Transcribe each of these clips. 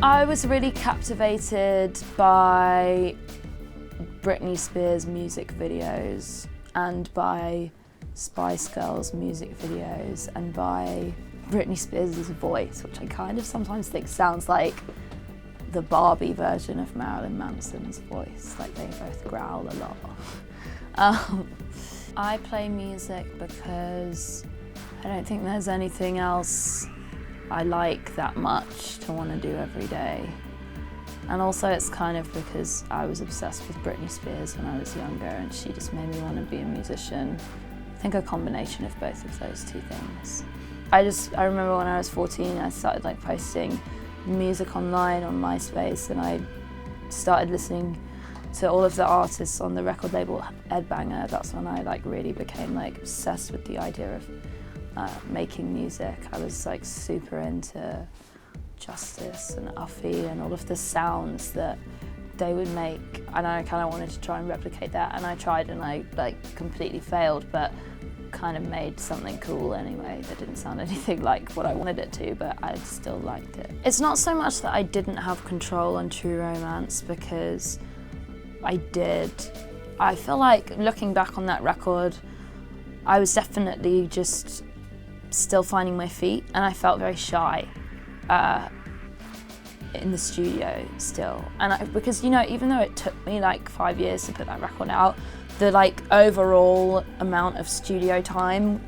I was really captivated by Britney Spears music videos and by Spice Girls music videos and by Britney Spears' voice, which I kind of sometimes think sounds like the Barbie version of Marilyn Manson's voice, like they both growl a lot. I play music because I don't think there's anything else I like that much to want to do every day. And also it's kind of because I was obsessed with Britney Spears when I was younger and she just made me want to be a musician. I think a combination of both of those two things. I remember when I was 14 I started like posting music online on MySpace, and I started listening to all of the artists on the record label Headbanger. That's when I like really became like obsessed with the idea of making music. I was like super into Justice and Uffy and all of the sounds that they would make, and I kind of wanted to try and replicate that, and I tried and I like completely failed, but kind of made something cool anyway that didn't sound anything like what I wanted it to, but I still liked it. It's not so much that I didn't have control on True Romance, because I did. I feel like looking back on that record, I was definitely just still finding my feet, and I felt very shy in the studio still. And because, you know, even though it took me like 5 years to put that record out, the like overall amount of studio time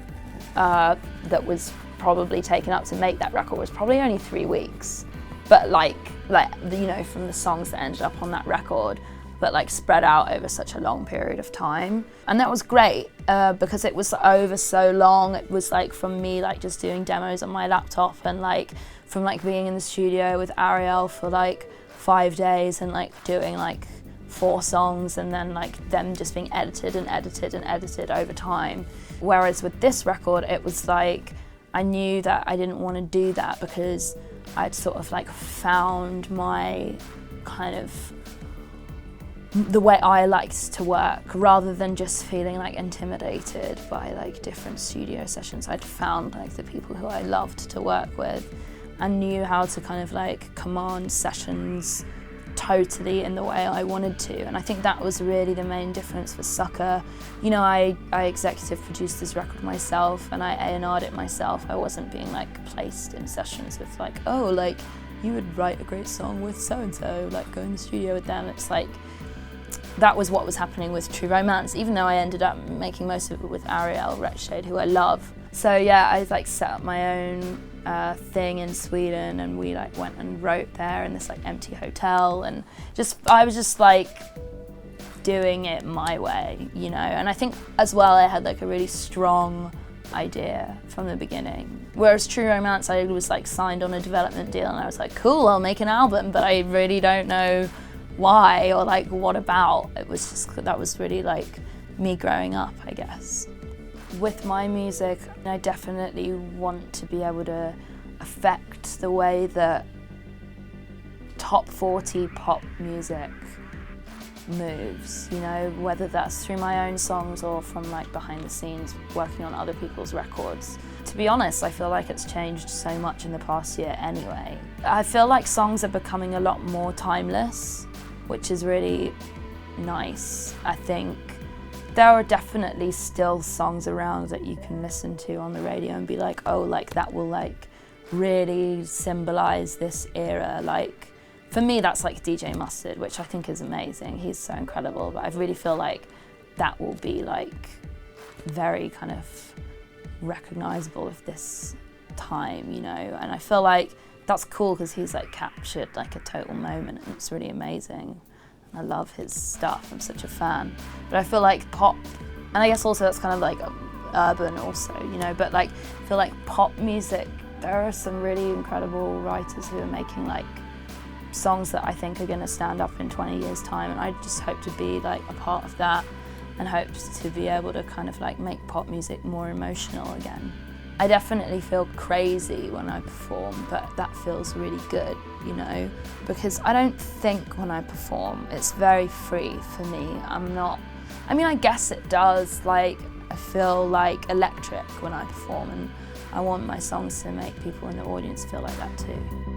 that was probably taken up to make that record was probably only 3 weeks. But like you know, from the songs that ended up on that record, but like spread out over such a long period of time. And that was great because it was over so long. It was like from me like just doing demos on my laptop, and like from like being in the studio with Ariel for like 5 days and like doing like 4 songs, and then like them just being edited and edited and edited over time. Whereas with this record, it was like I knew that I didn't want to do that because I'd sort of like found my kind of the way I liked to work, rather than just feeling like intimidated by like different studio sessions. I'd found like the people who I loved to work with and knew how to kind of like command sessions totally in the way I wanted to. And I think that was really the main difference for Sucker. You know, I executive produced this record myself and I A&R'd it myself. I wasn't being like placed in sessions with like, oh, like you would write a great song with so-and-so, like go in the studio with them. It's like, that was what was happening with True Romance, even though I ended up making most of it with Ariel Rechtshaid, who I love. So yeah, I like set up my own thing in Sweden, and we like went and wrote there in this like empty hotel, and I was just like doing it my way, you know. And I think as well I had like a really strong idea from the beginning. Whereas True Romance, I was like signed on a development deal and I was like, cool, I'll make an album, but I really don't know why or like what about. It was just, that was really like me growing up, I guess. With my music, I definitely want to be able to affect the way that top 40 pop music moves, you know, whether that's through my own songs or from like behind the scenes working on other people's records. To be honest, I feel like it's changed so much in the past year anyway. I feel like songs are becoming a lot more timeless, which is really nice. I think there are definitely still songs around that you can listen to on the radio and be like, oh, like that will like really symbolize this era. Like for me, that's like DJ Mustard, which I think is amazing. He's so incredible, but I really feel like that will be like very kind of recognizable of this time, you know. And I feel like that's cool because he's like captured like a total moment, and it's really amazing. I love his stuff, I'm such a fan. But I feel like pop, and I guess also that's kind of like urban also, you know, but like I feel like pop music, there are some really incredible writers who are making like songs that I think are gonna stand up in 20 years time, and I just hope to be like a part of that and hope to be able to kind of like make pop music more emotional again. I definitely feel crazy when I perform, but that feels really good, you know, because I don't think when I perform, it's very free for me. I mean, I guess it does, like, I feel like electric when I perform, and I want my songs to make people in the audience feel like that too.